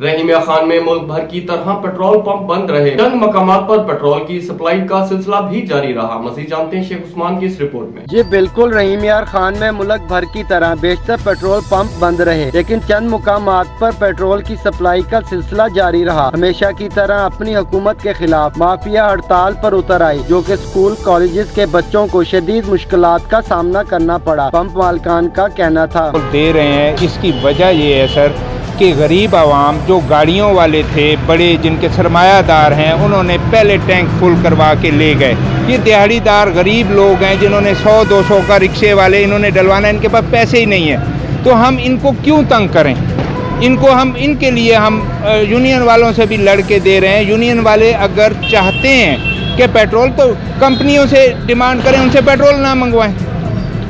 रहीमिया खान में मुल्क भर की तरह पेट्रोल पंप बंद रहे। चंद मकामात पर पेट्रोल की सप्लाई का सिलसिला भी जारी रहा। मज़ीद जानते हैं शेख उस्मान की इस रिपोर्ट में। जी बिल्कुल, रहीमिया खान में मुल्क भर की तरह बेशतर पेट्रोल पंप बंद रहे, लेकिन चंद मुकामात पर पेट्रोल की सप्लाई का सिलसिला जारी रहा। हमेशा की तरह अपनी हुकूमत के खिलाफ माफिया हड़ताल पर उतर आई, जो कि स्कूल कॉलेजेस के बच्चों को शदीद मुश्किलात का सामना करना पड़ा। पंप मालिकान का कहना था दे रहे हैं, इसकी वजह ये है सर कि गरीब आवाम जो गाड़ियों वाले थे, बड़े जिनके सरमायादार हैं, उन्होंने पहले टैंक फुल करवा के ले गए। ये दिहाड़ीदार गरीब लोग हैं जिन्होंने 100-200 का रिक्शे वाले इन्होंने डलवाना, इनके पास पैसे ही नहीं है, तो हम इनको क्यों तंग करें? इनके लिए हम यूनियन वालों से भी लड़के दे रहे हैं। यूनियन वाले अगर चाहते हैं कि पेट्रोल, तो कंपनियों से डिमांड करें, उनसे पेट्रोल ना मंगवाएं।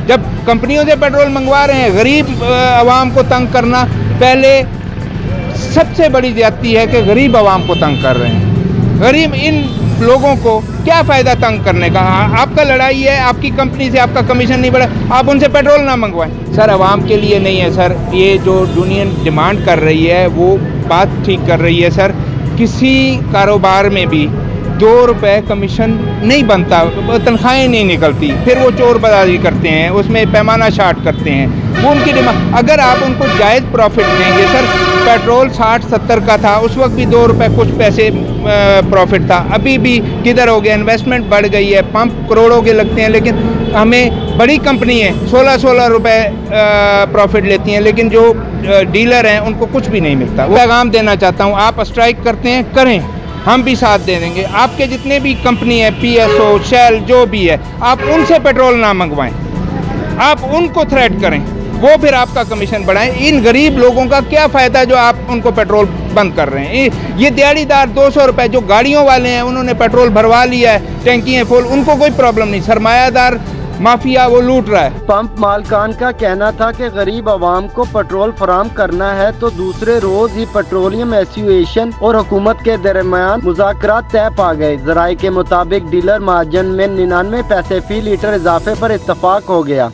जब कंपनियों से पेट्रोल मंगवा रहे हैं, गरीब आवाम को तंग करना पहले सबसे बड़ी ज्यादती है कि गरीब आवाम को तंग कर रहे हैं। गरीब इन लोगों को क्या फ़ायदा तंग करने का? आपका लड़ाई है, आपकी कंपनी से आपका कमीशन नहीं बढ़ा, आप उनसे पेट्रोल ना मंगवाएं। सर आवाम के लिए नहीं है सर, ये जो यूनियन डिमांड कर रही है वो बात ठीक कर रही है सर। किसी कारोबार में भी 2 रुपए कमीशन नहीं बनता, तनख्वाहें नहीं निकलती, फिर वो चोर बाजारी करते हैं, उसमें पैमाना शार्ट करते हैं। वो उनकी डिमांड, अगर आप उनको जायज़ प्रॉफिट देंगे सर, पेट्रोल 60-70 का था, उस वक्त भी 2 रुपए कुछ पैसे प्रॉफिट था, अभी भी किधर हो गया? इन्वेस्टमेंट बढ़ गई है, पंप करोड़ों के लगते हैं, लेकिन हमें बड़ी कंपनी है 16-16 रुपए प्रॉफिट लेती हैं, लेकिन जो डीलर हैं उनको कुछ भी नहीं मिलता। वो पैगाम देना चाहता हूँ, आप स्ट्राइक करते हैं, करें, हम भी साथ दे देंगे। आपके जितने भी कंपनी है, PSO, शेल, जो भी है, आप उनसे पेट्रोल ना मंगवाएं, आप उनको थ्रेट करें, वो फिर आपका कमीशन बढ़ाएं। इन गरीब लोगों का क्या फ़ायदा जो आप उनको पेट्रोल बंद कर रहे हैं? ये दिहाड़ीदार 200 रुपये जो गाड़ियों वाले हैं, उन्होंने पेट्रोल भरवा लिया है, टैंकियाँ फुल, उनको कोई प्रॉब्लम नहीं। सरमायादार माफिया वो लूट रहा है। पंप मालिकान का कहना था कि गरीब आवाम को पेट्रोल फराहम करना है तो दूसरे रोज ही पेट्रोलियम एसोसिएशन और हुकूमत के दरमियान मुज़ाकरात तय पा गए। ज़राए के मुताबिक डीलर मार्जिन में 99 पैसे फी लीटर इजाफे पर इत्तफाक हो गया।